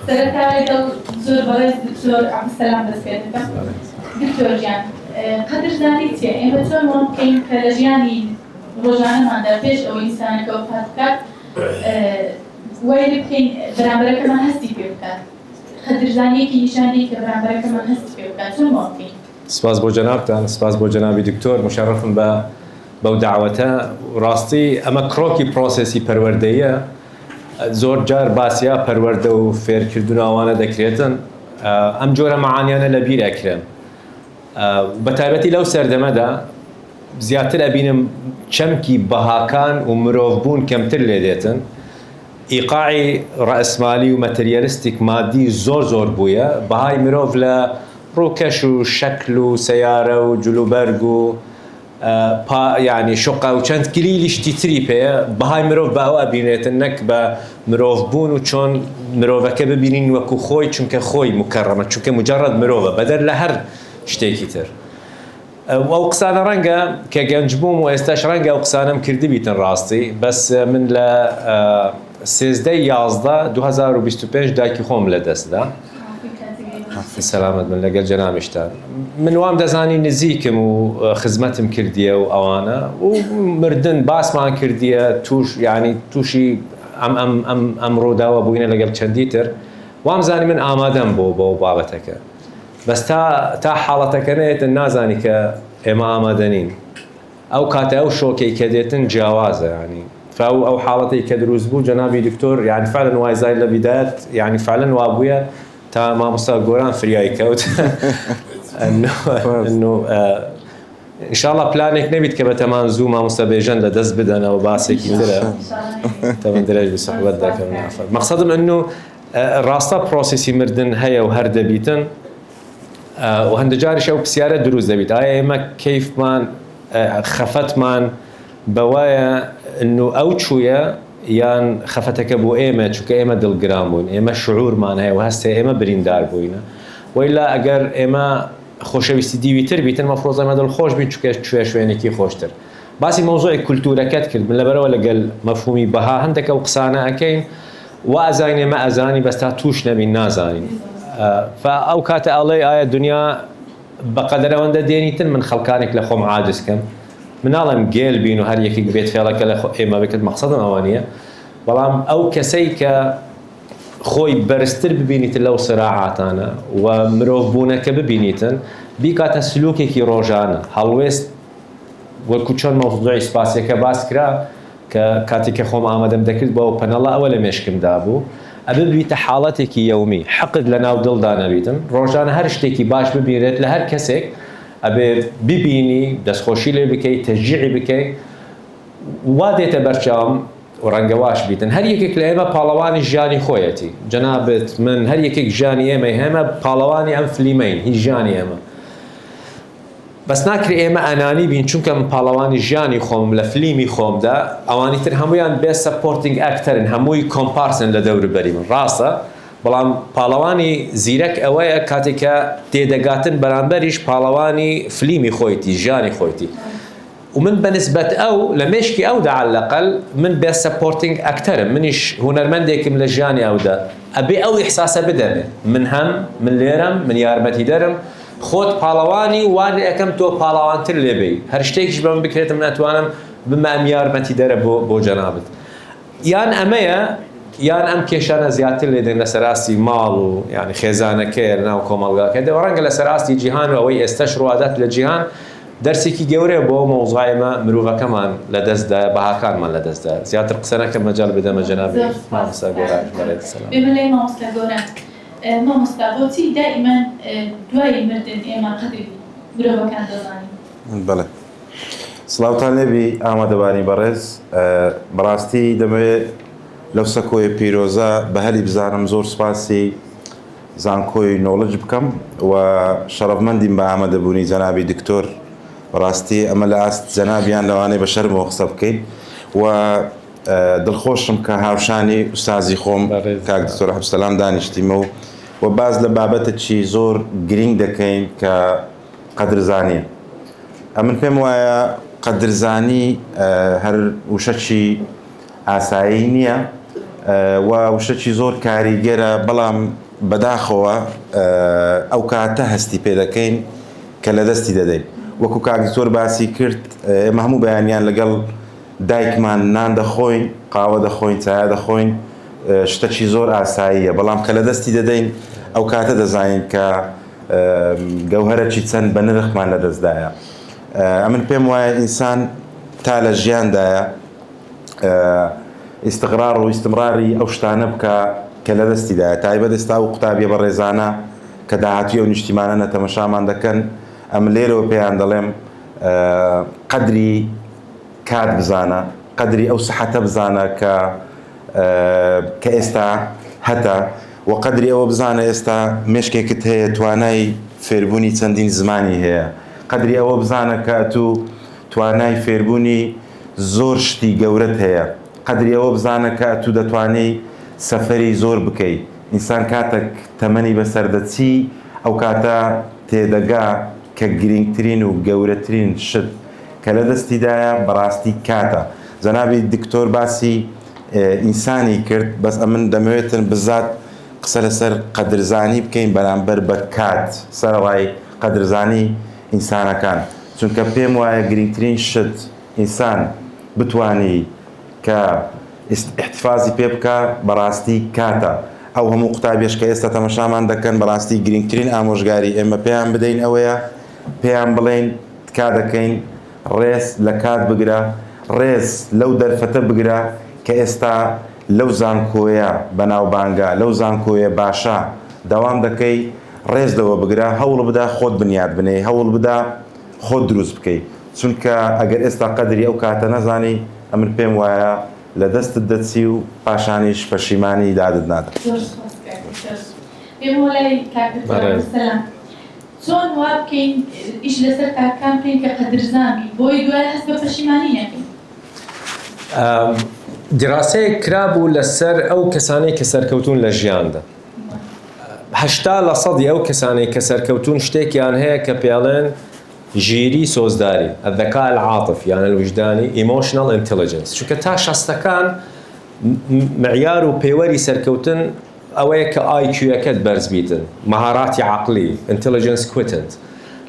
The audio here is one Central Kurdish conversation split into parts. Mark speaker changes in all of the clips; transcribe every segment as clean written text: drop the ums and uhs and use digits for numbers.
Speaker 1: سرەتایی زۆر بەڕێز دکتۆر عەبدولسەلام دەست پێ دەکەم. دکتۆر گیان قەدرزانی چییە؟ ئێمە چۆن وا بکەین کە لە ژیانی ڕۆژانەماندا پێش ئەوەی ئینسانەکە وفات بکات وای لێ بکەین بەرامبەرەکەمان هەستی پێ بکات. قەدرزانیەکی نیشانەی کە بەرامبەرەکەمان هەستی پێ بکات چۆن وا بکەین؟
Speaker 2: سپاس بۆ جەنابتان، سپاس بۆ جەنابی دکتۆر، مشەرەفم بەو داوەتە. ڕاستی ئەمە کڕۆکی پرۆسێسی پەروەردەیە. زۆر جار باسییا پەروەردە و فێرکردن ئەوانە دەکرێتن، ئەم جۆرە مەعانیانە لە بیر ئەکرێن. بە تایبەتی لەو سەردەمەدا زیاتر ئەبینم چەمکی بەهاکان و مرۆڤبوون کەمتر لێ دێتن. ئیقاعی ڕەئسمالی و مەتریەلیستیک مادی زۆر بوویە. بەهای مرۆڤ لە ڕووکەش و شەکل و سەیارە و جلوبەرگ و یعنی شوقە و چەند کلیلیشتی تری پێەیە. بەهای مرۆڤ بە ئەوە بینێتن نەک بە مرۆڤبوون و چۆن مرۆڤەکە ببینین وەکو خۆی، چونکە خۆی مکەڕەمە، چونکە مجرد مرۆڤە بەدەر لە هەر شتێکی تر. ئەو قسانە ڕەنگە کە گەنج بووم و ئێستاش ڕەنگە ئەو قسانم کردی بیتن ڕاستی، بەس من لە 13/11/2025 دایکی خۆم لە دەستدا. سەلامت من لەگەڵ جەنابیشتان. من وام دەزانی نزیکم و خزمەتم کردیە و ئەوانە و مردن باسمان کردیە توش، ینی تووشی ئەم ڕووداوە بووینە لەگەڵ چەندی تر. وام زانی من ئامادەم بۆ بابەتەکە، بەس تا حاڵەتەکە نێتن نازانی کە ئێمە ئامادەنین. ئەو کاتە ئەو شۆکەی کە دێتن جیاوازە، ینی ئەو حاڵەتی کە دروست بوو جەنابی دکتۆر، یعنی فعلەن وای زای لە بیدایەت، یعنی فعلەن وا بوویە تا مامۆستا گۆران فریای کەوت. ئینشاڵڵا پلانێک نەبیت کە بە تەمان زوو مامۆستا بێژەن لە دەست بدەنەوە باسێکی ترە تەمەن درێژ سەحبەت دەکەن. مەقسەدم ئەنو ڕاستە پرۆسێسی مردن هەیە و هەر دەبیتن و هەندە جاریش ئەو پرسیارە دروست دەبیت، ئایا ئێمە کەیفمان خەفەتمان بەوایە ئەنو ئەو چوویە یان خەفەتەکە بۆ ئێمە چونکە ئێمە دڵگران بووین، ئێمە شعورمان هەیە و هەستێ ئێمە بریندار بووینە. وەیلا ئەگەر ئێمە خۆشەویستی دیوی تر بیتن مەفرۆز ئێمە دڵخۆش بین چونکە شوێنێکی خۆشتر. باسی مەوزوعی کولتورەکەت کرد، من لەبەرەوە لەگەڵ مەفهومی بەها هەندێک ئەو قسانە ئەکەین و ئەزانین ئێمە ئەزانی بەس تا توش نەبین نازانین. ئەو کاتە ئەڵێ ئایا دنیا بەقەدەر ئەوەندە دێنیتن من خەڵکانێک لە خۆم عاجز کەم. مناڵم گێل بین و هەر یەکێک بێت فێڵەکە لە ئێمە بکرد، مەقسەدم ئەوە نییە. بەڵام ئەو کەسەی کە خۆی بەرزتر ببینیتن لەو سراعاتانە و مرۆڤبوونەکە ببینیتن، بیکاتە سلوکێکی ڕۆژانە هەڵوێست، وەکو چۆن مەوزوعی سپاسیەکە باس کرا کە کاتێککە خۆم ئامادەم دەکرد بۆ پەنەڵە ئەوە لە مێشکمدا بوو، ئەبێ بیتە حاڵەتێکی یەومی، حەقت لە ناو دڵدا نەبیتن، ڕۆژانە هەر شتێکی باش ببینێت لە هەر کەسێک، ئەبێ ببینی، دەستخۆشی لێ بکەیت، تەشجیعی بکەیت، وا دێتە بەرچاوم و ڕەنگەواش بیتن. هەر یەکێک لە ئێمە پاڵەوانی ژیانی خۆیەتی. جەنابەت من هەر یەکێک ژیانی ئێمەی هەمە پاڵەوانی ئەم فلیمەین، هیچ ژیانی ئێمە. بەس ناکرێ ئێمە ئەنانی بین چونکە من پاڵەوانی ژیانی خۆم لە فلیمی خۆمدا، ئەوانی تر هەمویان بێ سەپۆرتینگ ئەکتەرن، هەمووی کۆمپارسن لە دەوروبەری من. ڕاستە، بەڵام پاڵەوانی زیرەک ئەوەیە کاتێککە تێدەگاتن بەرامبەریش پاڵەوانی فلیمی خۆیتی، ژیانی خۆیتی. و من بەنسبەت ئەو لە مێشکی ئەودا عەلەقەل من بێ سەپۆرتینگ ئەکتەرم، منیش هونەرمەندێکم لە ژیانی ئەودا، ئەبێ ئەو ئیحساسە بدەنێ من لێرەم، من یارمەتی دەرم، خۆت پاڵەوانی وان ئەەکەم تۆ پاڵەوانتر لێبێی، هەر شتێکیش بەم بکرێتم ناتوانم بمە ئەم یارمەتی دەرە بۆ جەنابەت. یان ئەمەیە یان ئەم کێشانە زیاتر لێدەن لەسەر ئاستی ماڵ و ینی خێزانەکەی لەناو کۆمەڵگاکە، ڕەنگە لەسەر ئاستی جیهان و ئەوەی ئێستاش ڕوادات لە جیهان دەرسێکی گەورەیە بۆ مەوزوعایمە مرۆڤەکەمان لە دەستدا، بەهاکانمان لە دەستدا. زیاتر قسەنەکە مەجال بدەمە جەنابی مامۆستا گۆران.
Speaker 1: بێمەلای مامۆستا گۆران، مامۆستا بۆچی دائیمەن دوای مردن ئێمە قەدری مرۆڤەکان دەزانین؟
Speaker 3: بەڵێ، سڵاوتان لێبی ئامادەبانی بەڕێز. بەڕاستی دەمەوێت لەو سەکۆی پیرۆزە بە هەلی بزانم زۆر سپاسی زانکۆی نۆڵج بکەم و شەرەفمەندیم بە ئامادەبوونی جەنابی دکتۆر. بەڕاستی ئەمە لە ئاست جەنابیان لەوانەیە بە شەرمەوە قسە بکەین و دڵخۆشم کە هاوشانی ئوستازی خۆم کاک دکتۆر عەبدولسەلام دانیشتیمە و باز لە بابەتێکی زۆر گرنگ دەکەین کە قەدرزانیە. ئەمن پێم وایە قەدرزانی هەر وشەکی ئاسایی نییە، و شتێکی زۆر کاریگەرە بەڵام بەداخەوە ئەو کاتە هەستی پێ دەکەین کە لە دەستی دەدەین وەکو کاکتۆر باسی کرد ئێمە هەموو بەیانیان لەگەڵ دایکمان نان دەخۆین قاوە دەخۆین چایە دەخۆین شتێکی زۆر ئاساییە بەڵام کە لە دەستی دەدەین ئەو کاتە دەزانین کە گەوهرەکی چەند بە نرخمان لە دەستدایە ئەمن پێم وایە ئینسان تا لە ژیاندایە ئیستقرار و ئیستمراری ئەو شتانە بکە کە لە دەستیدایە تایبەت ئێستا و قوتابیە بە ڕێزانە کە داهاتوی ئەو نیشتیمانە نەتەمەشامان دەکەن ئەم لێرەوە پێیان دەڵێم قەدری کات بزانە قەدری ئەو سەحەتە بزانە کە ئێستا هەتە و قەدری ئەوە بزانە ئێستا مێشکێکت هەیە توانای فێربوونی چەندین زمانی هەیە قەدری ئەوە بزانە کە توانای فێربوونی زۆر شتی گەورەت هەیە قەدری ئەوە بزانە کە دەتوانێت سەفەری زۆر بکەیت ئینسان کاتێک تەمەنی بەسەر دەچی ئەو کاتە تێدەگا کە گرنگترین و گەورەترین شت کە لە دەستیدایە بەڕاستی کاتە جەنابی دکتۆر باسی ئینسانی کرد بەس ئەمن دەمەوێتن بزات قسە لەسەر قەدرزانی بکەین بەرامبەر بە کات سەرڕای قەدرزانی ئینسانەکان چونکە پێم وایە گرنگترین شت ئینسان بتوانی کە احتفازی پێ بکە بەڕاستی کاتە ئەو هەموو قوتابیش کە ئێستا تەمەشامان دەکەن بەڕاستی گرنگترین ئامۆژگاری ئێمە پێیان بدەین ئەوەیە پێیان بڵێن تکا دەکەین ڕێز لە کات بگرە ڕێز لەو دەرفەتە بگرە کە ئێستا لەو زانکۆیە بەناوبانگە لەو زانکۆیە باشە دەوام دەکەی ڕێزدەوە بگرە هەوڵ بدا خۆت بنیاد بنێ هەوڵ بدا خۆت دروست بکەیت چونکە ئەگەر ئێستا قەدری ئەو کاتە نەزانی ئەمن پێم وایە لە دەستت دەچی و پاشانیش پەشیمانی دادت نادات
Speaker 1: پێم وڵای کاکتۆر سەلام چۆن وا بکەین ئیش لەسەر کارکان بکەین کە قەدرزانی بۆی دوای هەست بە پەشیمانی نەکەین
Speaker 2: دراسەیەک کرابوو لەسەر ئەو کەسانەی کە سەرکەوتون لە ژیاندا 80% ئەو کەسانەی کە سەرکەوتون شتێکیان هەیە کە پێڵێن ژیری سۆزداری الذكاء العاطفي يعني الوجداني emotional intelligence چونکە تا شەستەکان معیار و پێوەری سەرکەوتن ئەوەیە کە IQ-یەکەت بەرز بیتن مەهاراتی عەقلی intelligence quotient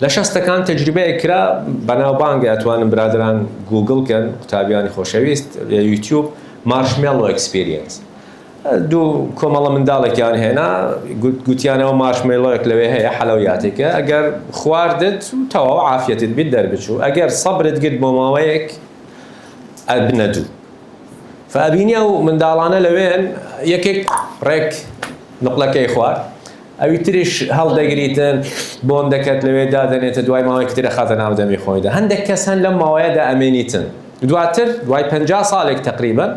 Speaker 2: لە شەستەکان تەجروبەیەک کرا بەناوبانگە ئەتوانن برادران گوگڵ کەن قوتابیانی خۆشەویست یوتیوب مارشمێلۆ ئەکسپیریەنس دوو کۆمەڵە منداڵێکیان هێنا گوتیانەوە مارشمێلۆیەک لەوێ هەیە حەلەویاتێکە ئەگەر خواردت تەواو عافیەتت بیت دەربچوو ئەگەر سەبرت گرت بۆ ماوەیەک ئەبنە دوو فەبینی ئەو منداڵانە لەوێن یەکێک ڕێک نقلەکەی خوارد ئەوی تریش هەڵدەگریتن بۆن دەکەت لەوێ دادەنێتە دوای ماوەیەک ترە خاتە ناو دەمی خۆیدا هەندێک کەس هەن لەم ماوەیەدا ئەمێنیتن دواتر دوای 50 ساڵێک تقریبا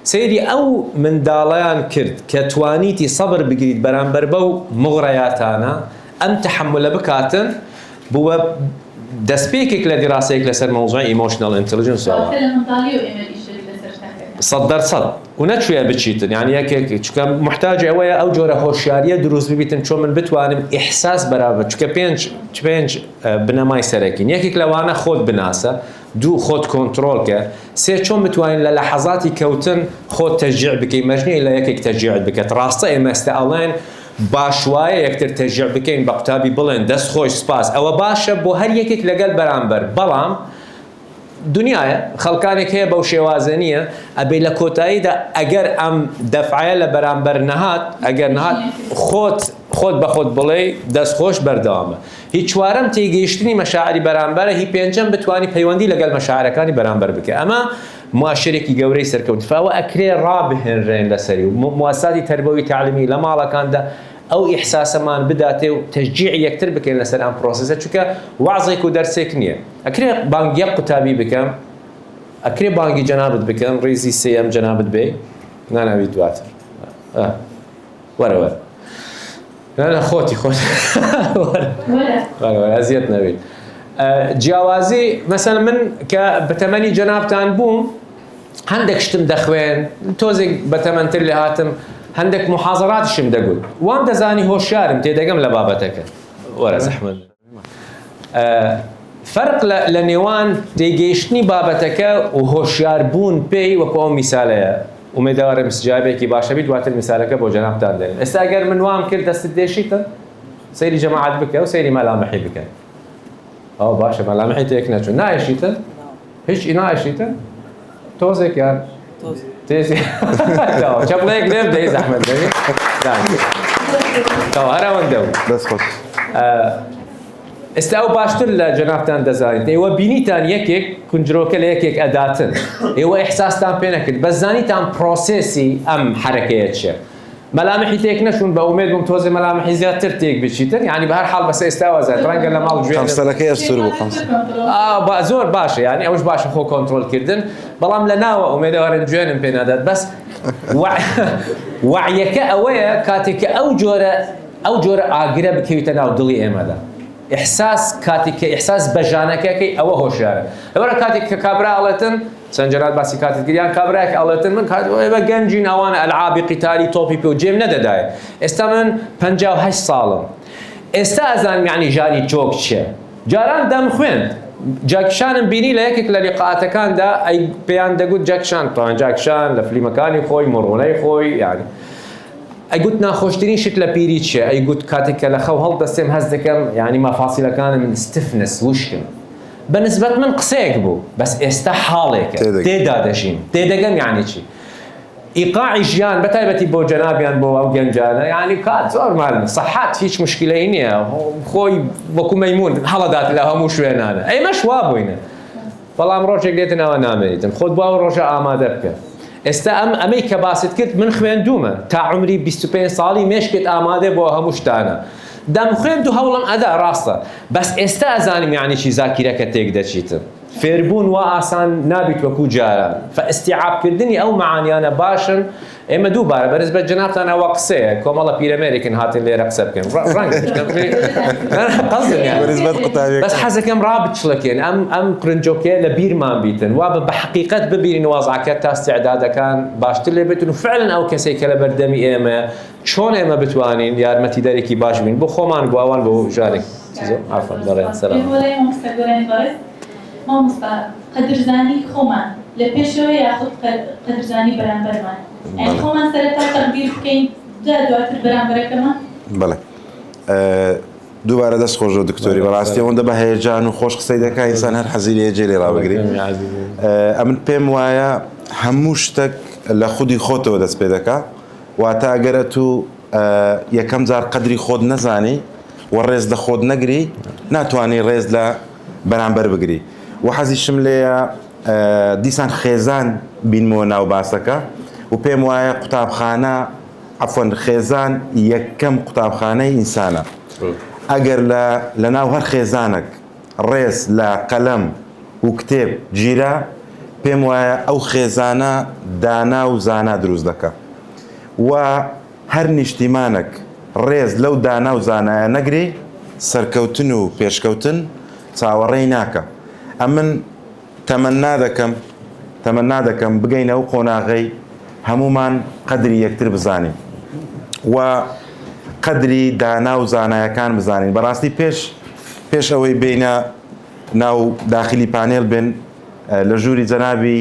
Speaker 2: سەیری ئەو منداڵیان کرد کە توانیتی سەبر بگریت بەرامبەر بەو مغڕەیاتانە ئەم تەحملە بکاتن بووە دەستپێکێک لە دیراسەیەک لەسەر مەوزوعی emotional intelligence صد و نەچوویە بچیتن یعنی یەکێک چونکە محتاج ئەوەیە ئەو جۆرە هۆشیاریە دروست ببیتن چۆن من بتوانم ئیحساس بەرابەر چونکە پێنج بنەمای سەرەکین یەکێک لەوانە خۆت بناسە دوو خۆت کۆنتڕۆڵکە سێ چۆن بتوانین لە لەحەزاتی کەوتن خۆت تەشجیع بکەین مەژنی لە یەکێک تەشجیعت بکەت ڕاستە ئێمە ئێستا ئەڵێن باش وایە یەکتر تەشجیع بکەین بە قوتابی بڵێن دەست خۆش سپاس ئەوە باشە بۆ هەر یەکێک لەگەل بەرامبەر بەڵام دنیاە خەڵکانێک هەیە بەو شێوازە نییە ئەبێ لە کۆتاییدا ئەگەر ئەم دەفعایە لە بەرامبەر نەهات ئەگەر نەهات خۆت بە خۆت بڵێ دەستخۆش بەردەوامە هیچ چوارەم تێگەیشتنی مەشاعری بەرامبەرە هی پێنجەم بتوانی پەیوەندی لەگەڵ مەشاعرەکانی بەرامبەر بکە ئەمە مواشرێکی گەورەی سەرکەوت فاوە ئەکرێ ڕابهێنرێن لەسەری و مواساتی تەربەوی تعلیمی لە ماڵەکاندا ئەو ئیحساسەمان بداتێ و تەشجیع یەکتر بکەین لەسەر ئەم پرۆسەسە چونکە وعزێک و دەرسێک نییە ئەکرێ بانگی قوتابی بکەم ئەکرێ بانگی جەنابەت بکەم ڕێزی سێەم جەنابەت بێ ناناوی دواتر وەرە خۆتی خۆت ئەزیەت نەوێت جیاوازی مەسەن من کە بەتەمەنی جەنابتان بووم هەندێک شتم دەخوێن تۆزێک بەتەمەنتر لێ هاتم هەندێک محاضراتشم دەگوت وان دەزانی هۆشیارم تێدەگەم لە بابەتەکە وەرە زەحمەت فەرق لە نێوان تێگەیشتنی بابەتەکە و هۆشیاربوون پێی وەکو ئەو میسالەیە ومێدەوارە مسجابێکی باشە بیت دواتر میسالەکە بۆ جەنابتان دێن. ئێستا ئەگەر من وام کرد دەستت دێشیتن سەیری جەماعەت بکە و سەیری مەلامەحی بکەن. ئەو باشە مەلامەحی تێک نەچوون نایەشیتن هیچ نایەشیتن تۆزێک یان تێزی چەپڵەیەک لێم دەی زەحمەت دەی هەر ئەوەندە بوو.
Speaker 3: دەست خۆش.
Speaker 2: ئێستا ئەو باشتر لە جەنابتان دەزانیت ئێوە بینیتان یەکێک کونجرۆکە لە یەکێک ئەداتن ئێوە ئیحساستان پێ نەکرد بەس زانیتان پرۆسێسی ئەم حرەکەیە چییە. مەلامەحی تێک نەچوون بە ئومێد بووم تۆزێ مەلامەحی زیاتر تێک بچیتن یعنی بە هەر حاڵ بەس ئێستا وەزات ڕەنگە لە ماڵ گوێ
Speaker 3: خەمسەلەکەی ئەستور بوو
Speaker 2: زۆر باشە یعنی ئەوش باشە خۆ کۆنتڕۆلکردن بەڵام لە ناوە ئومێدەوارن گوێنم پێ نادات بەس وعیەکە ئەوەیە کاتێککە ئەو جۆرە ئاگرە بکەویتە ناو دڵی ئێمەدا. ئحساس کاتێککە ئحساس بەژانەکەەکەی ئەوە هۆشیارە لەبەرە کاتێک کە کابرا ئەڵێتن چەند جەرات باسی کاتێکگریان کابراایك ئەڵێتن من بە گەنجین ئەوانە ئەلعابی قیتالی تۆپی پێ و جێم نەدەدایە. ئێستا من 58 ساڵم ئێستا ئەزانم یعنی ژانی جۆک چییە. جاران دەم خوێند جاکشانم بینی لە یەکێک لە لیقاعاتەکاندا ئەی پێیان دەگوت جاکشان تاوان جاکشان لە فلیمەکانی خۆی مڕۆنەی خۆی یعنی ئەیگوت ناخۆشترین شت لە پیری چیە ئەیگوت کاتێککە لە خەو هەڵدەستێم هەست دەکەم یعنی مافاسیلەکانم ستفنس وشکم بەنسبەت من قسەیەک بوو بەس ئێستا حاڵێکە تێدا دەژیم تێدەگەم یعنی چی ئیقاعی ژیان بەتایبەتی بۆ جەنابیان بۆ ئەو گەنجانە یعنی کات زۆر مالن سەحات هیچ مشکلەی نییە خۆی وەکو مەیمون هەڵەدات لە هەموو شوێنانە ئەیمەش وا بووینە بەڵام ڕۆژێک دێتنەوە نامێنیتن خۆت بۆ ڕۆژە ئامادە بکە. ئێستا ئەمەی کە باست کرد من خوێندومە تا عمری 25 ساڵی مێشکێت ئامادە بۆ هەموو شتانە دەم خوێند و هەوڵم ئەدا ڕاستە بەس ئێستا ئەزانم یعنی چی زاکیرەکە تێک دەچیتن فێربوون وا ئاسان نابیت وەکو جاران فئستیعابکردنی ئەو معانیانە باشن. ئێمە دووبارە بەنسبەت جەنابتان ئەوە قسەیە کۆمەڵە پیرەمێرێکن هاتن لێرە قسە بکەن بەس حەزەکەم ڕابچڵەکێن ئەم قرنجۆکەیە لە بیرمان بیتن وا بە حقیقەت ببینین وەزعەکە تا استعدادەکان باشتر لێ بێتن و فعلا ئەو کەسێک کە لە بەردەمی ئێمە چۆن ئێمە بتوانین یارمەتی دەرێکی باش بین بۆ خۆمان بۆ ئەوان بۆ ژارێک
Speaker 1: مامۆستا قەدرزانی خۆمان لە پێشەوە یاخود قەدرزانی بەرامبەرمان ئەی خۆمان سەرەتا تەقدیر بکەین دواتر بەرامبەرەکەمان.
Speaker 3: بەڵێ دووبارە دەست خۆش دکتۆری بەڕاستی ئەوەندە بە هەیەجان و خۆش قسەی دەکا ئینسان هەر حەزی لە جێ لێ ڕابگری. ئەمن پێم وایە هەموو شتێک لە خودی خۆتەوە دەست پێ دەکا واتە ئەگەرە تو یەکەم جار قەدری خۆت نەزانی و ڕێز لە خۆت نەگری ناتوانانی ڕێز لە بەرامبەر بگری. و حەزیشم لێیە دیسان خێزان بینمەوە ناو باسەکە و پێم وایە قوتابخانە عەفوەن خێزان یەکەم قوتابخانەی ئینسانە. ئەگەر لە ناو هەر خێزانێک ڕێز لە قەلەم و کتێب گیرە پێم وایە ئەو خێزانە دانا و زانا دروست دەکە و هەر نیشتیمانێک ڕێز لەو دانا و زانایە نەگری سەرکەوتن و پێشکەوتن چاوەڕێی ناکە. ئەمن تەمەنا دەکەم بگەینە ئەو قۆناغەی هەمومان قەدری یەکتر بزانین و قەدری دانا و زانایەکان بزانین. بەڕاستی پێش ئەوەی بینە ناو داخلی پانێل بن لە ژووری جەنابی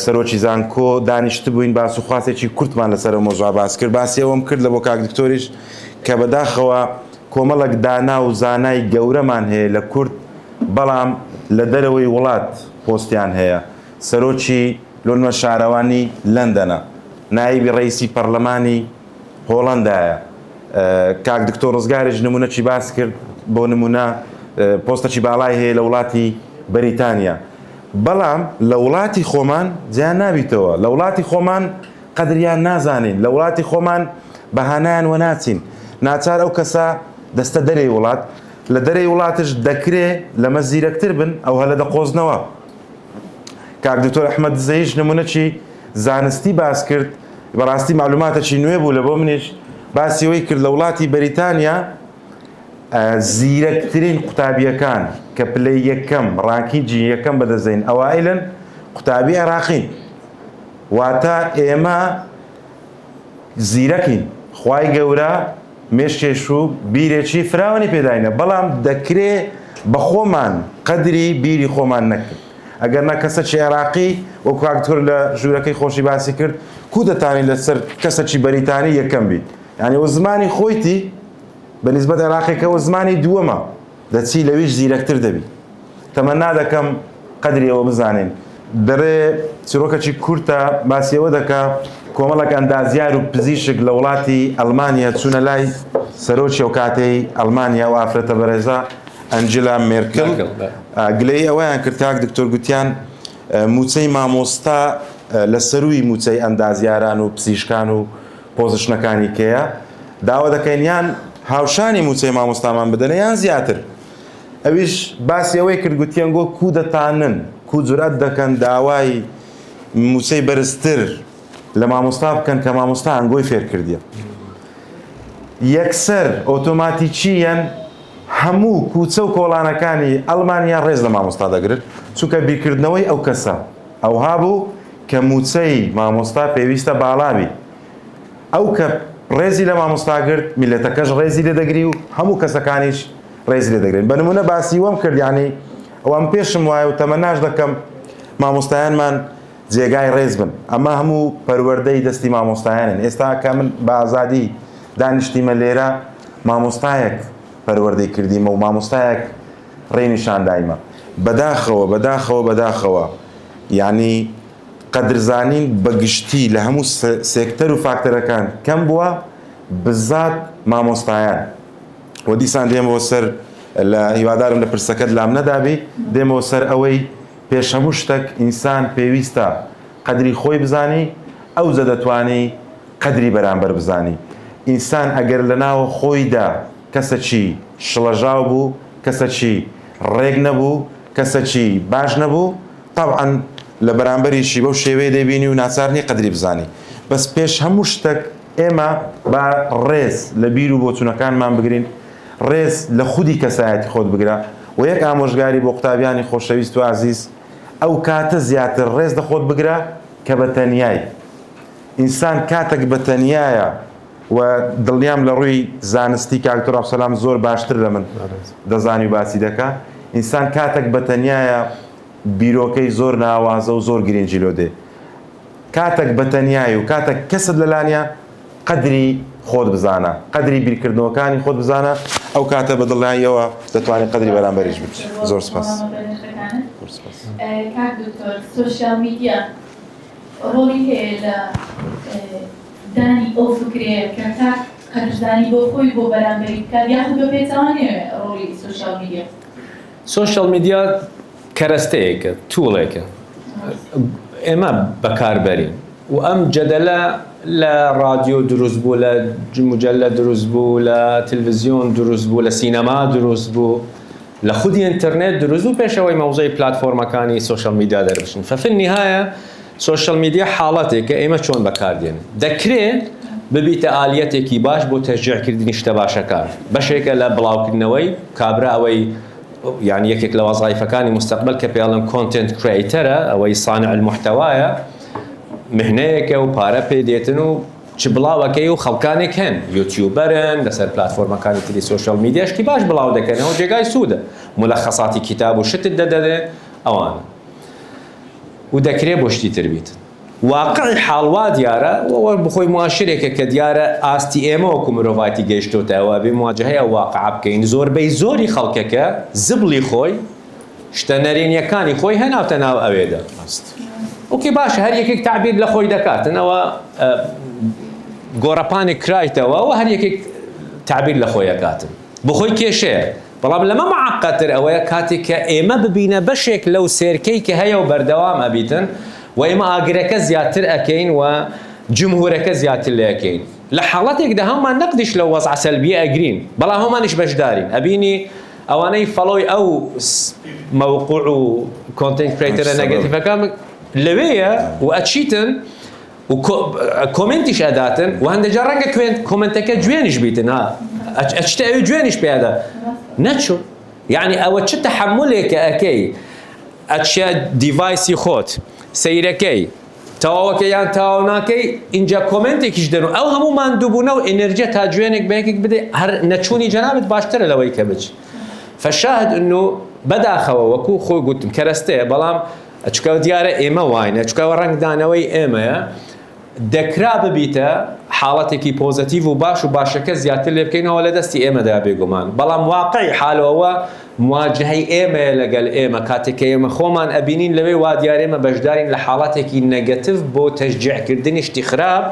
Speaker 3: سەرۆکی زانکۆ دانیشت بووین باس و خواسێکی کورتمان لەسەر مۆزوع باس کرد باسی ئەوەم کرد لە بۆ کاک دکتۆریش کە بەداخەوە کۆمەڵک دانا و زانای گەورەمان هەیە لە کورد بەڵام لە دەرەوەی وڵات پۆستیان هەیە. سەرۆکی لۆنمە شارەوانی لەندەنە نایبی ڕئیسی پەرلەمانی هۆڵەندایە کاک دکتۆر ڕزگاریش نمونەکی باس کرد بۆ نمونە پۆستەکی باڵای هەیە لە وڵاتی بەریتانیا. بەڵام لە وڵاتی خۆمان جیان نابیتەوە لە وڵاتی خۆمان قەدریان نازانین لە وڵاتی خۆمان بەهانایان وە ناچین ناچار ئەو کەسە دەستە دەرەی وڵات لە دەرەی وڵاتش دەکرێ لەمە زیرەکتر بن ئەو هەلە دەقۆزنەوە. کاک دکتۆر ئەحمەد زەیش نمونەکی زانستی باس کرد بەڕاستی معلوماتێکی نوێ بوو لە بۆ منیش باسیەوەی کرد لە وڵاتی بەریتانیا زیرەکترین قوتابیەکان کە پلەی یەکەم ڕاکیجی یەکەم بەدەزین ئەوائلن قوتابی عێراقین واتە ئێمە زیرەکین خوای گەورە مێشکێش و بیرێکی فراوانی پێداینە بەڵام دەکرێ بە خۆمان قەدری بیری خۆمان نەکرد ئەگەر نە کەسە چی عێراقی وەکو کاکتۆر لە ژوورەکەی خۆشی باسی کرد کو دەتوانێت لەسەر کەسێکی بەریتانی یەکەم بیت یعنی وە زمانی خۆیتی بەنسبەت عێراقیەکەوە زمانی دووەمە دەچی لەویش زیرەکتر دەبی تەمەنا دەکەم قەدریەوە بزانین دەڕێ چیرۆکەکی کورتە باسیەوە دەکا کۆمەڵک ئەندازیار و پزیشک لە وڵاتی ئەڵمانیا چوونە لای سەرۆکی ئەو کاتەی ئەڵمانیا و ئافرەتە بەڕێزە ئەنجلا مێرکل گلەی ئەوەیان کرد کاک دکتۆر گوتیان موچەی مامۆستا لە سەروی موچەی ئەندازیاران و پزیشکان و پۆزیشنەکانی کێیە داوا دەکەین یان هاوشانی موچەی مامۆستامان بدەنە یان زیاتر ئەویش باسی ئەوەی کرد گوتیان گۆ کو دەتانن کو جورئەت دەکەن داوای موچەی بەرزتر لە مامۆستا بکەن کە مامۆستا ئەنگۆی فێرکردیە یەکسەر ئۆتۆماتیکیەن هەموو کوچە و کۆڵانەکانی ئەڵمانیا ڕێز لە مامۆستا دەگرت چونکە بیرکردنەوەی ئەو کەسە ئەوها بوو کە موچەی مامۆستا پێویستە باڵابی ئەو کە ڕێزی لە مامۆستا گرت میلەتەکەش ڕێزی لێ دەگری و هەموو کەسەکانیش ڕێزی لێ دەگرن بە نمونە باسی وەم کرد یعنی ئەوەم پێشم وایە و تەمەناش دەکەم مامۆستایانمان جێگای ڕێز بن ئەمە هەموو پەروەردەی دەستی مامۆستایانن ئێستا کە من بە ئازادی دانیشتیمە لێرە مامۆستایەک پەروەردەی کردیمە و مامۆستایەک ڕێنیشاندایمە بەداخەوە یعنی قەدرزانین بەگشتی لە هەموو سێکتەر و فاکتەرەکان کەم بووە بزات مامۆستایان و دیسان دێمەوە سەر لە هیوادارم لە پرسەکەت لام نەدابی دێمەوە سەر ئەوەی پێش هەموو شتێک ئینسان پێویستە قەدری خۆی بزانی ئەو زە دەتوانی قەدری بەرامبەر بزانی ئینسان ئەگەر لە ناوە خۆیدا کەسەکی شڵەژاو بوو کەسەکی ڕێک نەبوو کەسەکی باش نەبوو طبعاً لە بەرامبەریشی بەو شێوەیە دەبینی و ناچارنی قەدری بزانی بەس پێش هەموو شتێک ئێمە با ڕێز لە بیر و بۆچوونەکانمان بگرین ڕێز لە خودی کەسایەتی خۆت بگرە و یەک ئامۆژگاری بۆ قوتابیانی خۆشەویست و عزیز ئەو کاتە زیاتر ڕێز لە خۆت بگرە کە بەتەنیای ئینسان کاتێک بەتەنیایە و دڵنیام لە ڕووی زانستی کە دکتۆر عەبدوسەلام زۆر باشتر لە من دەزانی و باسی دەکا ئینسان کاتێک بەتەنیایە بیرۆکەی زۆر ناوازە و زۆر گرنگی لۆ دێ کاتێک بەتەنیای و کاتێک کەست لەلانیا قەدری خۆت بزانە قەدری بیرکردنەوەکانی خۆت بزانە ئەو کاتە بە دڵنیاییەوە دەتوانێت قەدری بەرامبەریش بکەیت زۆر سپاس
Speaker 1: کاک دکتۆر سۆشیال میدیا ڕۆڵی هەیە لە دانی ئەو فکرەیە کە کاک قەدرزانی بۆ خۆی بۆ بەرامبەری بکات یاخود بە پێچەوانەیە ڕۆڵی سۆشیال میدیا
Speaker 2: سۆشیال میدیا کەرەستەیەکە توڵێکە ئێمە بەکاربەرین و ئەم جەدەلە لە رادیۆ دروست بوو لە مجەلە دروست بوو لە تلڤیزیۆن دروست بوو لە سینەما دروست بوو لە خودی ئینتەرنێت دروست بوو پێشەوەی مەوزەی پلاتفۆرمەکانی سۆشیال میدیا دەربشن ففي النهاية سۆشیال میدیا حاڵەتێکە ئێمە چۆن بەکاردێنین دەکرێت ببیتە ئالیەتێکی باش بۆ تەشجیعکردنی شتە باشەکان بەشێکە لە بڵاوکردنەوەی کابرا ئەوەی يعني یەکێک لە وەزایفەکانی مستەقبل کە پێڵم کۆنتنت کریئیتەرە ئەوەی صانع المحتەوایە مهنەیەکە و پارە پێ دێتن و چ بڵاوەکەی و خەڵکانێک هەن یوتیوبەرن لەسەر پلاتفۆرمەکانی تری سۆشیال میدیاشتی باش بڵاو دەکەنەوە جێگای سوودە مولەخەساتی کتاب و شتت دەدەدێ ئەوانە و دەکرێت بۆ شتی تر بیت واقعی حاڵوا دیارە وەوە بخۆی مواشرێکە کە دیارە ئاستی ئێمە وەکو مرۆڤاتی گەیشتۆتەوە بێ مواجهەیە واقع بکەین زۆربەی زۆری خەڵکەکە زبڵی خۆی شتە نەرێنیەکانی خۆی هەناوتە ناو ئەوێدا ئۆکێ باشە هەر یەکێک تعبیر لە خۆی دەکاتنەوە گۆڕەپانێک کرایتەوە و هەر یەکێک تعبیر لە خۆی دەکاتن بخۆی کێشەیە بەڵام لەمە معقەتر ئەوەیە کاتێک کە ئێمە ببینە بەشێک لەو سێرکەی کە هەیە و بەردەوام ئەبیتن و ئێمە ئاگرەکە زیاتر ئەکەین و جمهورەکە زیاتر لێ ئەکەین لە حاڵەتێکدا هەمومان نەقدیش لە وەزع سەلبیە ئەگرین بەڵام هەمانیش بەشدارین ئەبینی ئەوانەی فەڵۆی ئەو مەوقوع و کۆنتنت کریئیتەرە نەگەتیڤەکان لەوەیە و ئەچیتن و کۆمنتیش ئەداتن و هەندێک جار ڕەنگە کۆمنتەکە جوێنیش بیتن ئەچتە ئەوی جوێنیش پێدا نەچوو یعنی ئەوە چ تەحملێکە ئەکەی ئەچە دیڤایسی خۆت سەیرەکەی تەواوەکە یان تەواو ناکەی اینجا کۆمنتێکیش دەنو ئەو هەموو ماندووبوونە و ئێنەرجیە تا جوێنێک بەیەکێک بدەی هەر نەچوونی جەنابەت باشترە لەوەی کە بچ فشاهد ئنو بەداخەوە وەکو خۆی گوتم کەرەستەیە بەڵام چکە دیارە ئێمە واینە چکەوە ڕەنگدانەوەی ئێمەیە دەکرا ببیتە حاڵەتێکی پۆزتیڤ و باش و باشەکە زیاتر لێ بکەینەوە لە دەستی ئێمەدا بێگومان بەڵام واقعی حالەوە مواجهەی ئێمە لەگەڵ ئێمە کاتێک ئێمە خۆمان ئەبینین لەوێ وا دیارە ئێمە بەشدارین لە حاڵەتێکی نەگەتیڤ بۆ تەشجیعکردنی شتی خراپ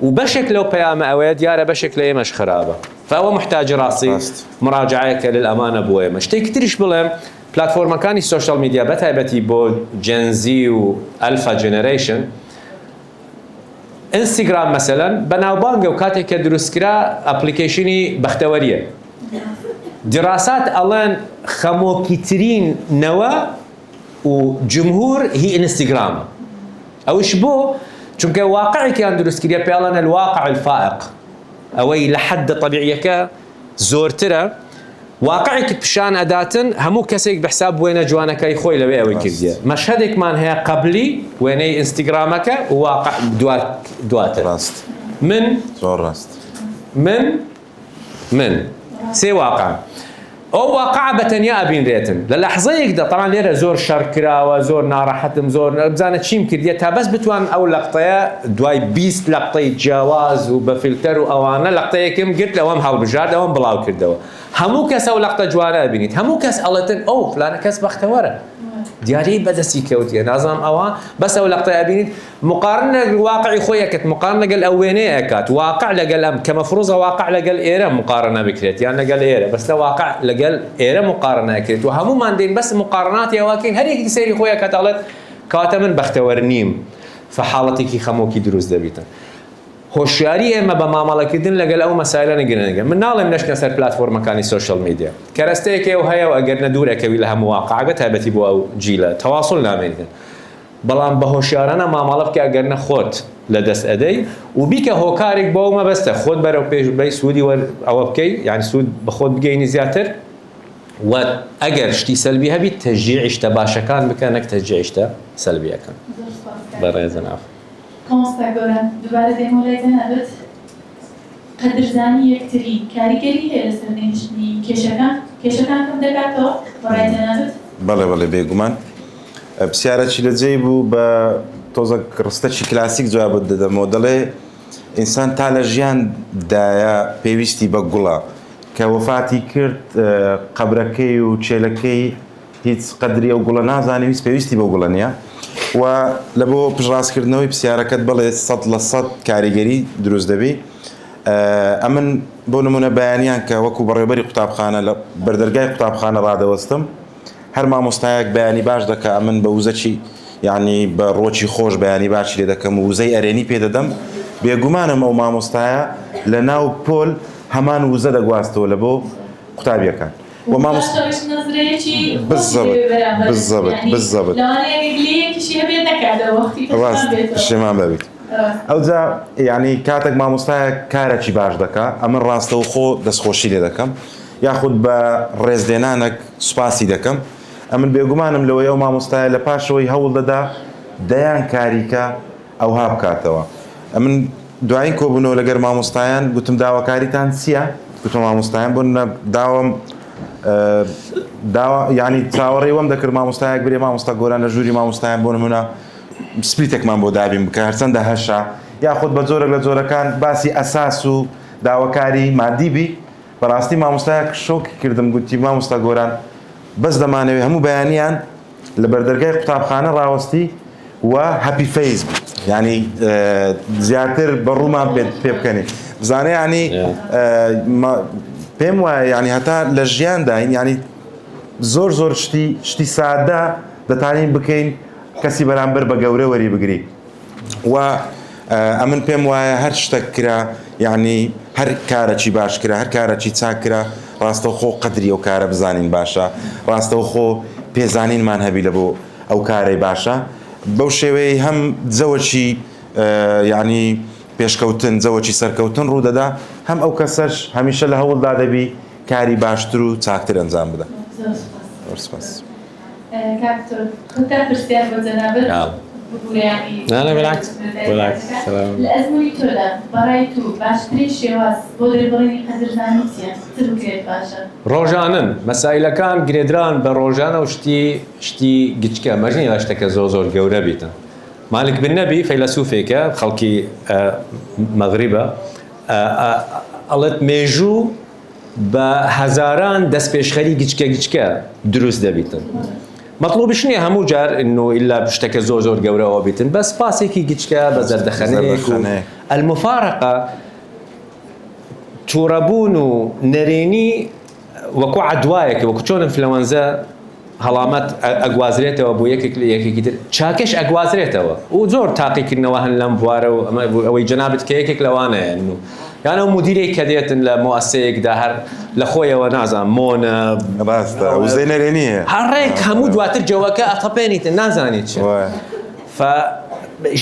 Speaker 2: و بەشێک لەو پەیامە ئەوەیە دیارە بەشێک لە ئێمەش خراپە فەوە محتاج ڕاستی مراجعەیەکە للئەمانە بۆ ئێمە شتێکی تریش بڵێم پلاتفۆرمەکانی سۆشیال میدیا بەتایبەتی بۆ جەنزی و ئەلفا جێنەرەیشن ئینستاگرام مەسەلەن بەناوبانگە و کاتێککە دروستکرا ئەپلیکیشنی بەختەوەریە دراسات ئەڵێن خەمۆکیترین نەوە و جمهور هی ئینستاگرامە ئەوش بۆ چونکە واقعێکیان دروستکردە پێڵەنە الواقع الفائق ئەوەی لە حەد طبیعیەکە زۆرترە واقعێکی پیشان ئەداتن هەموو کەسێک بەحساب وێنە جوانەکەی خۆی لەوێ ئەوەی کردیە مەشهدێکمان هەیە قبلی وێنەی ئینستاگرامەکە و واقع دواتر من سێ واقع ئەو واقع بەتەنیا ئەبینرێتن لە لەحظەیەکدا طبعا لێرە زۆر شەڕ کراوە زۆر ناڕەحەتم زۆر بزانە چیم کردیە تا بەس بتوان ئەو لەقطەیە دوای 20 لەقطەی جیاواز و بە فیلتەر و ئەوانە لەقطەیەکم گرت لەوەم هەڵبژارد ئەوەم بڵاو کردەوە هەموو کەس ئەو لەقطە جوانە ئەبینیت هەموو کەس ئەڵێتن ئەو فلانە کەس بەختەوەرە دیاری بەدەستی کەوتیە نازام ئەوە بەس ئەو لەقطە ئەبینیت مقارنە واقعی خۆیەکەت مقارن لەگەڵ ئەو وێنەیە ئەکات واقع لەگەڵ ئەم کە مەفروضە واقع لەگەڵ ئێرە مقارنە بکرێت یان لەگەڵ ئێرە بەس لە واقع لەگەڵ ئێرە مقارنە ئەکرێت و هەمومان دێن بەس مقارناتی ئەوەکەین هەرێکی سەیری خۆیەکەت ئەڵێت کاتە من بەختەوەر نیم فحاڵەتێکی خەمۆکی دروست دەبیتن هۆشیاری ئێمە بە مامەڵەکردن لەگەڵ ئەو مەسایلە نەگرنگە من ناڵێم نەشکە سەر پلاتفۆرمەکانی سۆشیال میدیا کەرەستەیەکێ و هەیە و ئەگەر نەدوورەکەوی لە هەموو واقعە تایبەتی بۆ ئەو جیلە تەواصل نامێنیتن بەڵام بە هۆشیارانە مامەڵە بکە ئەگەر نەخۆت لە دەست ئەدەی و بیکە هۆکارێک بۆ مەبەستە خۆت بەرەو پێش بەی سوودی ئەوە بکەی یعنی سوود بە خۆت بگەینی زیاتر و ئەگەر شتی سەلبی هەبیت تەشجیعی شتە باشەکان بکە نەک تەشجیعی شتە سەلبیەکان بەڕێزە ناف
Speaker 1: کۆنستا گەورە دووبارە دێمەڵێتە هەبێت قەدرزانی یەکتری کاریگەری هەیە لەسەر نێشتنی کێشەکان کەم دەکاتەوە بەڕێتە نابێت
Speaker 3: بەڵێ بێگومان پرسیارەکی لەجێی بوو بە تۆزە ڕستەکی کلاسیک جوابت دەدەمەوە دەڵێ ئینسان تا لە ژیاندایە پێویستی بە گوڵە کە وەفاتی کرد قەبرەکەی و چێلەکەی هیچ قەدری ئەو گوڵە نازانی ویست پێویستی بە گوڵە نییە و لە بۆ پژڕاستکردنەوەی پرسیارەکەت بڵێ 100% کاریگەری دروست دەبی ئەمن بۆ نمونە بەیانیان کە وەکو بەڕێبەری قوتابخانە لە بەردەرگای قوتابخانە ڕادەوەستم هەر مامۆستایەک بەیانی باش دەکە ئەمن بە وزەکی یعنی بە ڕۆکی خۆش بەیانی باشی لێ دەکەم و وزەی ئەرێنی پێدەدەم بێگومانم ئەو مامۆستایە لە ناو پۆل هەمان وزە دەگواستەوە لە بۆ قوتابیەکان بالضبط شێمان ببیت ئەوجا یعنی کاتێک مامۆستایە کارێکی باش دەکا ئەمن ڕاستەوە خۆ دەستخۆشی لێ دەکەم یاخود بە ڕێزدێنانێک سوپاسی دەکەم ئەمن بێگومانم لەوەی ئەو مامۆستایە لە پاشەوەی هەوڵ دەدا دەیان کاریکە ئەوها بکاتەوە ئەمن دوایین کۆبوونەوە لەگەر مامۆستایان گوتم داواکاریتان چییە؟ گوتم مامۆستایان بۆ داوام ینی چاوەڕێی وەم دەکرد مامۆستایەک برێ مامۆستا گۆران لە ژووری مامۆستایان بۆ نمونە سپلیتێکمان بۆ دابین بکە هەرچەندە هەشە یاخود بە جۆرێک لە جۆرەکان باسی ئەساس و داواکاری مادی بی بەڕاستی مامۆستایەک شۆکی کردم گوتی مامۆستا گۆران بەس دەمانەوێت هەموو بەیانیان لە بەردەرگای قوتابخانە ڕاوەستی و هەپی فەیز ینی زیاتر بەڕوومان پێ بکەنی بزانێ ینی پێم وایە ینی هەتا لە ژیانداین ینی زۆر شتی سادە دەتانین بکەین کەسی بەرامبەر بە گەورە وەری بگری و ئەمن پێم وایە هەر شتێک کرا یعنی هەر کارێکی باش کرا هەر کارێکی چاک کرا ڕاستەوە خۆ قەدری ئەو کارە بزانین باشە ڕاستەوە خۆ پێزانینمان هەبی لە بۆ ئەو کارەی باشە بەو شێوەیە هەم جەوەکی ینی پێشکەوتن جەوەکی سەرکەوتن ڕوودەدا هەم ئەو کەسەش هەمیشە لە هەوڵدا دەبی کاری باشتر و چاکتر ئەنجام بدە.
Speaker 1: كابتن كنت برسيار بزنابر
Speaker 2: لا بالعكس
Speaker 1: الأزمة تولا برايتو باشتري شواز بودر بريني قدر زانيتيا تبكيت باشا
Speaker 2: روجانن مسائل كان جريدران بروجانا وشتي قتشكا ماجني لاشتكا زور جورا بيتا مالك بن نبي فيلسوفيك خلقي مغربة قالت ميجو بهزاران دست بيشخري جيشكا دروس دبيتن مطلوب شنو همو جار انه الا بشتكى زور قورا وبيتن بس باسيكي جيشكا بزردخنيك المفارقة توربون نريني وكو عدوايك وكو چون انفلونزا هەڵامەت ئەگوازرێتەوە بۆ یەکێکی تر چاکش ئەگوازرێتەوە و زۆر تاقیکردنەوە هەن لەم بوارە و ئەوەی جەنابەت کە یەکێک لەوانەیە یانە مدیرێک کە دێتن لە مؤسسەیەکدا هەر لە خۆیەوە نازان مۆنە
Speaker 3: ڕاستە وزەی نەرێنیە
Speaker 2: هەڕێک هەموو دواتر جەوەکە ئەتەپێنیتن نازانیت چ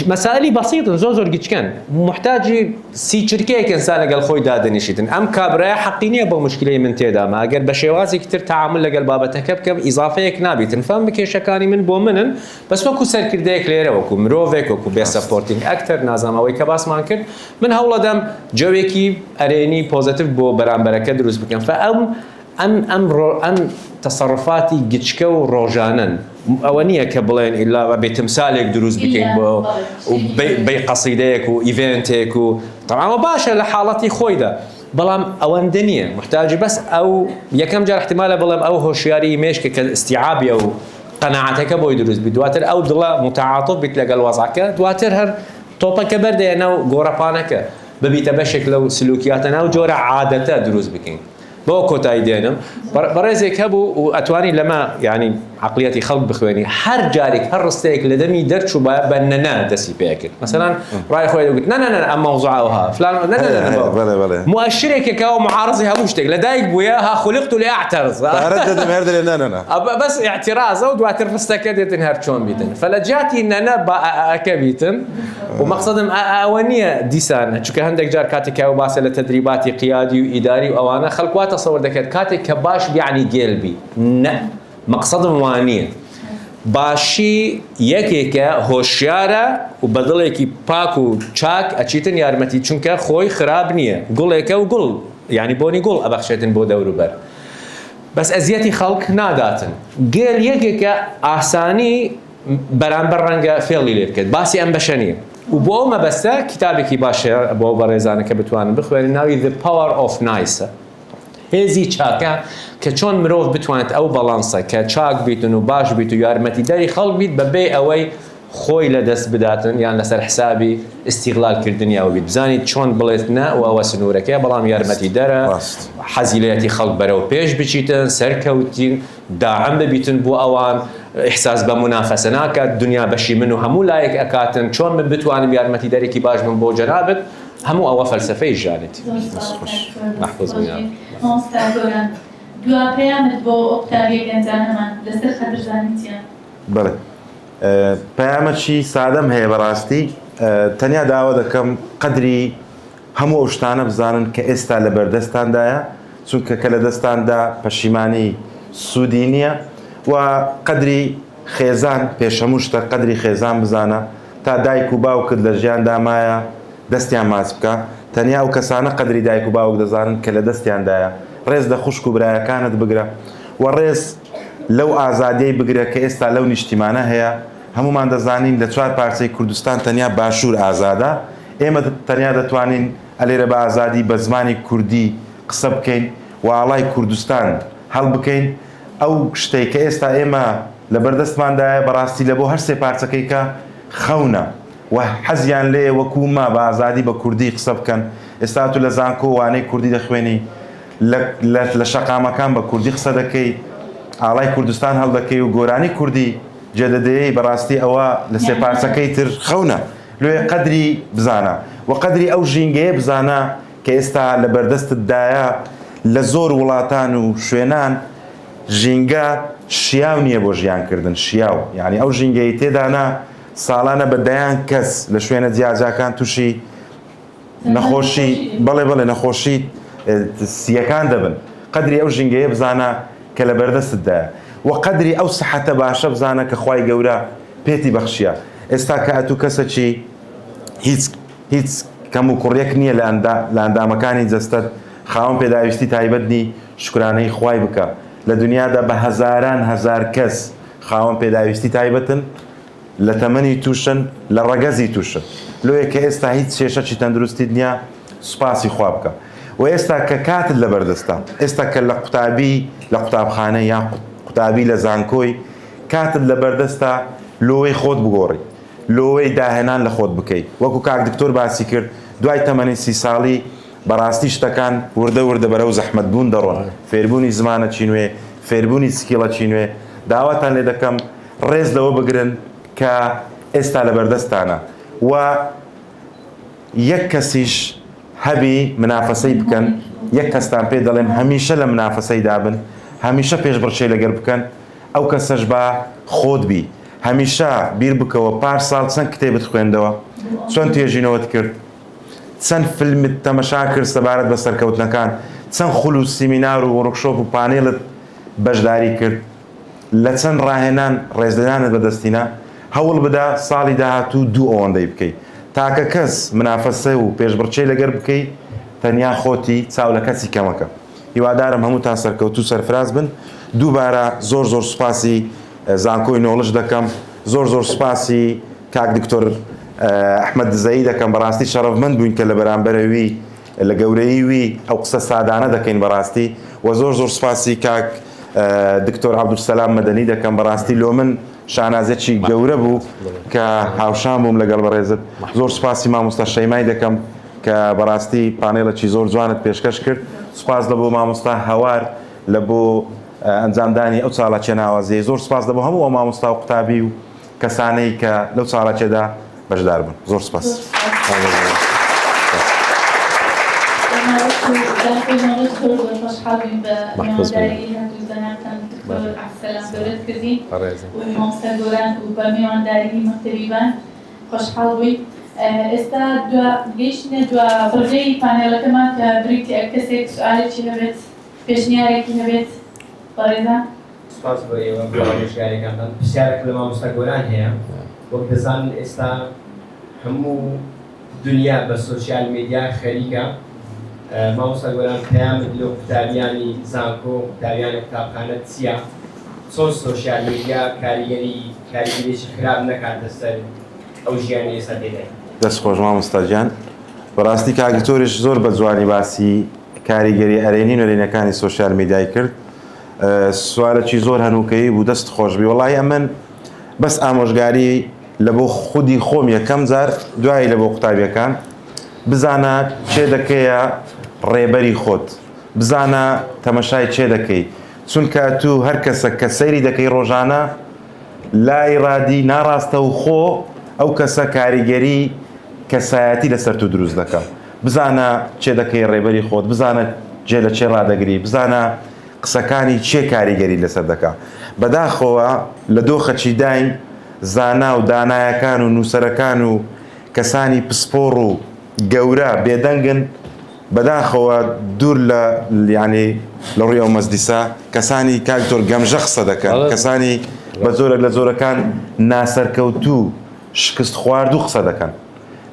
Speaker 2: مسائلی بسيطة زور جيتشكن محتاج سي شركة إنسان لقال خوي دادني شيتن أم كابرا حقينية بمشكلة من تيدا ما قال بشوازي كتير تعامل لقال بابا تكب إضافية كنابي تنفهم بكيش كاني من بومنن بس وكو سر كرديك ليرة وكو مروفك وكو بيس سبورتينج أكتر نازم أوي كباس ما كرد من هولا دم جويكي أريني بوزيتيف بو برام بركة دروس بكن فأم أم تصرفاتي جيتشكا وروجانن أوانية كبلين إلا بتمثالك دروس بكين بو وبي قصيدك وإيفنتك طبعا مباشر لحالتي خويدا بلام أوان دنيا محتاج بس أو يكم جار احتمال بلام أو هوشياري ماشك كاستيعابي أو قناعتك بو يدرس بدواتر أو دلا متعاطف بتلاقى الوضعك دواتر هر توبك برده أنا وغوربانك ببيت بشكل لو سلوكياتنا وجورا عادته دروس بكين بو كوتاي دينم برزك هبو واتواني لما يعني عقليتي خلق بخواني هر جارك هر رستيك لدمي درتشو باننا دسي بياكل مثلا راي خويا يقول لا اما موضوعها فلان لا مؤشرك كاو معارضي هبوشتك لدايق بوياها خلقت لاعترض
Speaker 3: ردد مهرد لا
Speaker 2: بس اعتراض او دواتر فستكدت انهار شلون بيتن فلجاتي ان انا اكبيتن ومقصدم اوانيه ديسان شو عندك جار كاتي كاو باسل تدريباتي قيادي واداري وانا خلقوا تصور دكات كاتي كباش يعني قلبي مقصدم وانيه باشي یەکێکە هۆشیارە و بەدڵێکی پاک و چاک ئەچیتن یارمەتی چونکە خۆی خراب نییە گوڵێکە و گوڵ یعنی بۆنی گوڵ ئەبەخشێتن بۆ دەوروبەر بەس ئەزیەتی خەڵک ناداتن گێل یەکێکە ئاسانی بەرامبەر ڕەنگە فێڵی لێ بکەێت باسی ئەم بەشە نییە و بۆ ئەو مەبەستە کتابێکی باشە بۆ بەڕێزانەکە بتوانن بخوێنن ناوی The Power of Nice هێزی چاکە کە چۆن مرۆڤ بتوانێت ئەو بەڵانسە کە چاک بیتن و باش بیت و یارمەتی دەری خەڵک بیت بەبێ ئەوەی خۆی لەدەست بداتن یان لەسەر حسابی ئیستیغلالکردنیەوە بیت بزانیت چۆن بڵێت نە و ئەوە سنوورەکەی بەڵام یارمەتی دەرە حەزیلەتی خەڵک بەرەو پێش بچیتن سەرکەوتین داعم ببیتن بۆ ئەوان ئیحساس بە منافەسە ناکات دنیا بەشی من و هەموو لایەک ئەکاتن چۆن من بتوانم یارمەتی دەرێکی باش من بۆ جەنابەت هەموو ئەوە فەلسەفەی ژانێتی محفوظ بنیان
Speaker 1: دوا پەیامت بۆ ئۆکتاڤیە گەنجانەمان لەسەر خەدرزانیتیان
Speaker 3: بەڵێ پەیامەکی سادەم هەیە بەڕاستی تەنیا داوا دەکەم قەدری هەموو ئەو شتانە بزانن کە ئێستا لە بەردەستاندایە چونکە کە لە دەستاندا پەشیمانی سوودی نییە و قەدری خێزان پێش هەموو شتە قەدری خێزان بزانە تا دایک و باوکت لە ژیاندا مایە دەستیان ماچ بکە تەنیا ئەو کەسانە قەدری دایک و باوک دەزانن کە لە دەستیاندایە ڕێز دە خوشک و برایەکانت بگرە و ڕێز لەو ئازادیەی بگرە کە ئێستا لەو نیشتیمانە هەیە هەمومان دەزانین لە چوار پارچەی کوردستان تەنیا باشوور ئازادە ئێمە تەنیا دەتوانین ئەلێرە بە ئازادی بە زمانی کوردی قسە بکەین و ئاڵای کوردستان هەڵ بکەین ئەو شتێک کە ئێستا ئێمە لە بەردەستماندایە بەڕاستی لە بۆ هەر سێ پارچەکەی کە خەونە و حەزیان لێ وەکوما بە ئازادی بە کوردی قسە بکەن ئێستا تو لە زانکۆ وانەی کوردی دەخوێنی لە شەقامەکان بە کوردی قسە دەکەی ئاڵای کوردستان هەڵدەکەی و گۆرانی کوردی جێدەدەیەی بەڕاستی ئەوە لە سێپارچەکەی تر خەونە لێ قەدری بزانە و قەدری ئەو ژینگەیە بزانە کە ئێستا لە بەردەستتدایە لە زۆر وڵاتان و شوێنان ژینگە شیاو نییە بۆ ژیانکردن شیاو یعنی ئەو ژینگەی تێدانا ساڵانە بەدەیان کەس لە شوێنە جیاجاکان تووشی نەخۆشی بەڵێ نەخۆشی سیەکان دەبن قەدری ئەو ژینگەیە بزانە کە لە بەردەستتدایە و قەدری ئەو سەحەتە باشە بزانە کە خوای گەورە پێتی بەخشیە ئێستا کە ئەتوو کەسەکی هیچ کەم و کوڕیەک نییە لە ئەندامەکانی جەستەت خاوەن پێداویستی تایبەتنی شکرانەی خوای بکە لە دنیادا بە هەزاران هەزار کەس خاوەن پێداویستی تایبەتن لە تەمەنی تووشن لە ڕەگەزی تووشن لۆیە کە ئێستا هیچ کێشەی تەندروستی دنیا سوپاسی خوا بکە و ئێستا کە کاتت لە بەردەستە ئێستا کە لە قوتابی لە قوتابخانە یان قوتابی لە زانکۆی کاتت لە بەردەستە لۆوەی خۆت بگۆڕی لۆوەی داهێنان لە خۆت بکەیت وەکو کاک دکتۆر باسی کرد دوای تەمەنی 30 ساڵی بەڕاستی شتەکان وردە بەرەو زەحمەت بوون دەڕۆن فێربوونی زمانە چی نوێ فێربوونی سکیڵە چی نوێ داواتان لێ دەکەم ڕێز لەوە بگرن کە ئێستا لە بەردەستانە و یەک کەسیش هەبی منافەسەی بکەن یەک کەستان پێ دەڵێم هەمیشە لە منافەسەی دابن هەمیشە پێشبڕکێ لەگەر بکەن ئەو کەسەش بە خۆت بی هەمیشە بیر بکەوە پار ساڵ چەند کتێبت خوێندەوە چۆن توێژینەوەت کرد چەند فیلمت تەمەشا کرد سەبارەت بە سەرکەوتنەکان چەند خول و سیمینار و وەرکشۆپ و پانێڵت بەشداری کرد لە چەند ڕاهێنان ڕێزدەدانت بەدەستینە هەوڵ بدا ساڵی داهاتوو دوو ئەوەندەی بکەیت تاکە کەس منافەسە و پێشبڕکێ لەگەر بکەیت تەنیا خۆتی چاو لە کەسی کەمەکە هیوادارم هەمووتان سەرکەوتوو سەرفراز بن دووبارە زۆر سوپاسی زانکۆی نۆڵش دەکەم زۆر سوپاسی کاک دکتۆر ئەحمەد دزایی دەکەم بەڕاستی شەرەفمەند بووین کە لە بەرامبەرەوی لە گەورەیوی ئەو قسە سادانە دەکەین بەڕاستی و زۆر سوپاسی کاک دکتۆر عەبدولسەلام مەدەنی دەکەم بەڕاستی لۆ من شانازێکی گەورە بوو کە هاوشان بووم لەگەڵ بەڕێزت زۆر سوپاسی مامۆستا شەیمای دەکەم کە بەڕاستی پانێڵێکی زۆر جوانت پێشکەش کرد سوپاس لە بۆ مامۆستا هەوار لە بۆ ئەنجامدانی ئەو چاڵەکێ ناوازەیە زۆر سوپاس لە بۆ هەموو ئەو مامۆستا و قوتابی و کەسانەی کە لەو چاڵەکێدا بەشدار بن زۆر سوپاس
Speaker 1: خوشحالين بميوانداري هندو زناتان دكتور عبدالسلام دورت كردين ومامۆستا گۆران و بە میوانداری مەکتەبیبان خۆشحاڵ بووین ئێستا گەیشتینە دوا بڕگەی پانێڵەکەمان کە بریتی ئەگەر کەسێک سوالێکی هەبێت پێشنیارێکی هەبێت بەڕێزە
Speaker 4: سپاس بۆ ئێوە بۆ ئامۆژگاریەکانتان پرسیارێک لە مامۆستا گۆران هەیە وەک دەزانن ئێستا هەموو دنیا بە سۆشیال میدیا خەریکە مامۆستا گۆران پەیامت لەو قوتابیانی زانکۆ قوتابیانی قوتابخانە چییە چۆن سۆشیال میدیا کاریگەریێکی خراپ نەکاتە سەر ئەو ژیانی ئێستا تێدای
Speaker 3: دەستخۆش مامۆستا گیان بەڕاستی کاک دکتۆریش زۆر بە جوانی باسی کاریگەری ئەرێنی نوێنەکانی سۆشیال میدیای کرد سوالێکی زۆر هەنووکەیی بوو دەست خۆشبی وەڵی ئەمن بەس ئامۆژگاری لە بۆ خودی خۆم یەکەم جار دوایی لە بۆ قوتابیەکان بزانە چێ دەکەیە ڕێبەری خۆت بزانە تەمەشای چێ دەکەی چونکە تو هەر کەسە کە سەیری دەکەی ڕۆژانە لای ڕادی ناڕاستە و خۆ ئەو کەسە کاریگەری کەسایەتی لەسەر تو دروست دەکە بزانە چێ دەکەی ڕێبەری خۆت بزانە جێ لە چێ ڕادەگری بزانە قسەکانی چێ کاریگەری لەسەر دەکا بەداخەوە لە دۆخەچی داین زانا و دانایەکان و نووسەرەکان و کەسانی پسپۆڕ و گەورە بێدەنگن بەداخەوە دوور لە یعنی لە ڕووی ئەو مەزدیسا کەسانی کاکتۆر گەمژە قسە دەکەن کەسانی بە زۆرێک لە زۆرەکان ناسەرکەوتوو شکست خواردوو قسە دەکەن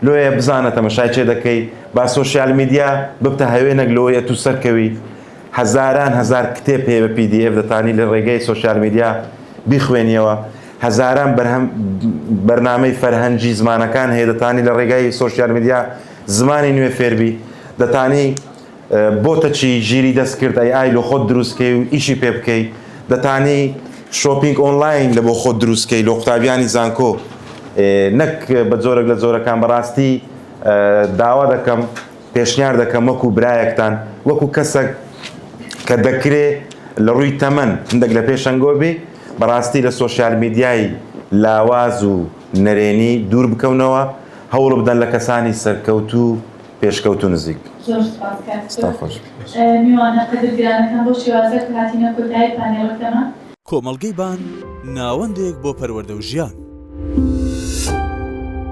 Speaker 3: لۆیە بزانە تەمەشای چێ دەکەی با سۆشیال میدیا ببتە هەوێنێک لۆیە تو سەرکەوی هەزاران هەزار کتێب هەیە بە PDF دەتانی لە ڕێگەی سۆشیال میدیا بیخوێنیەوە هەزاران بەرنامەی فەرهەنگی زمانەکان هەیە دەتانی لە ڕێگای سۆشیال میدیا زمانی نوێ فێربی دەتانی بۆتەچی ژیری دەست کرد ئای لە خۆت دروستکەی و ئیشی پێ بکەی دەتانی شۆپینگ ئۆنلاین لە بۆ خۆت دروستکەی لە قوتابیانی زانکۆ نەک بە جۆرێک لە جۆرەکان بەڕاستی داوا دەکەم پێشنیار دەکەم وەکو برایەکتان وەکو کەسێک کە دەکرێ لە ڕووی تەمەن هەندێک لە پێشەنگۆ بێ بەڕاستی لە سۆشیال میدیای لاواز و نەرێنی دوور بکەونەوە هەوڵ بدەن لە کەسانی سەرکەوتوو پێشکەوتوو نزیک
Speaker 1: زۆر سپاس میوانە قەدرگرانەکان بۆ شێوازە کە هاتینە کۆتایی پانێڵەکەمان
Speaker 5: کۆمەڵگەی بان ناوەندێک بۆ پەروەردە و ژیان